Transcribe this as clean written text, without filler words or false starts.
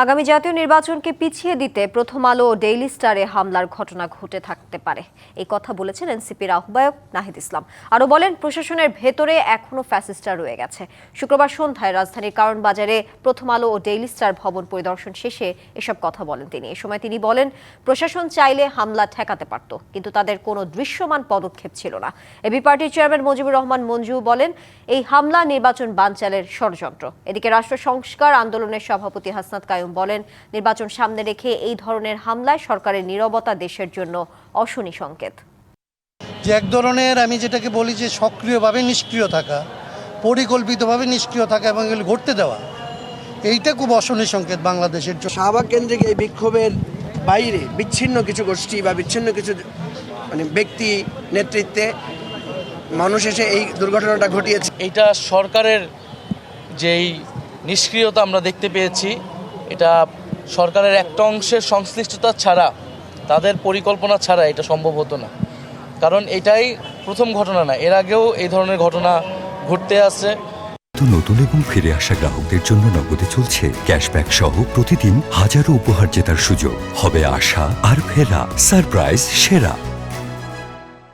আগামী জাতীয় নির্বাচনকে পিছিয়ে দিতে প্রথম আলো ও ডেইলি স্টারে হামলার ঘটনা ঘটে থাকতে পারে, এই কথা বলেছেন এনসিপির আহ্বায়ক নাহিদ ইসলাম। আরও বলেন, প্রশাসনের ভেতরে এখনও ফ্যাসিস্টরা রয়ে গেছে। শুক্রবার সন্ধ্যায় রাজধানীর কারণ বাজারে প্রথম আলো ও ডেইলি স্টার ভবন পরিদর্শন শেষে এসব কথা বলেন তিনি। এ সময় তিনি বলেন, প্রশাসন চাইলে হামলা ঠেকাতে পারত, কিন্তু তাদের কোনো দৃশ্যমান পদক্ষেপ ছিল না। এবি পার্টির চেয়ারম্যান মুজিবুর রহমান মঞ্জু বলেন, এই হামলা নির্বাচন বানচালের ষড়যন্ত্র। এদিকে রাষ্ট্র সংস্কার আন্দোলনের সভাপতি হাসনাত কায়ুম বলেন, নির্বাচন সামনে রেখে এই ধরনের হামলায় সরকারের নীরবতা দেশের জন্য অশনি সংকেত। যে এক ধরনের, আমি যেটাকে বলি যে সক্রিয়ভাবে নিষ্ক্রিয় থাকা, পরিকল্পিতভাবে নিষ্ক্রিয় থাকা এবং এগুলো ঘটতে দেওয়া, এইটা খুব অশনি সংকেত বাংলাদেশের জন্য। শাহবাগ কেন্দ্রিক এই বিক্ষোভের বাইরে বিচ্ছিন্ন কিছু গোষ্ঠী বা বিচ্ছিন্ন কিছু ব্যক্তি নেতৃত্বে মানুষ এসে এই দুর্ঘটনাটা ঘটিয়েছে। এইটা সরকারের যেই নিষ্ক্রিয়তা আমরা দেখতে পেয়েছি, এটা সরকারের একটা অংশের সংশ্লিষ্টতা ছাড়া, তাদের পরিকল্পনা ছাড়া এটা সম্ভব হতো না। কারণ এটাই প্রথম ঘটনা না, এর আগেও এই ধরনের ঘটনা ঘটতে আছে। নতুন এবং ফিরে আসা গ্রাহকদের জন্য নগদে চলছে ক্যাশব্যাক সহ প্রতিদিন হাজারো উপহার জেতার সুযোগ। হবে আশা আর ফেরা, সারপ্রাইজ সেরা।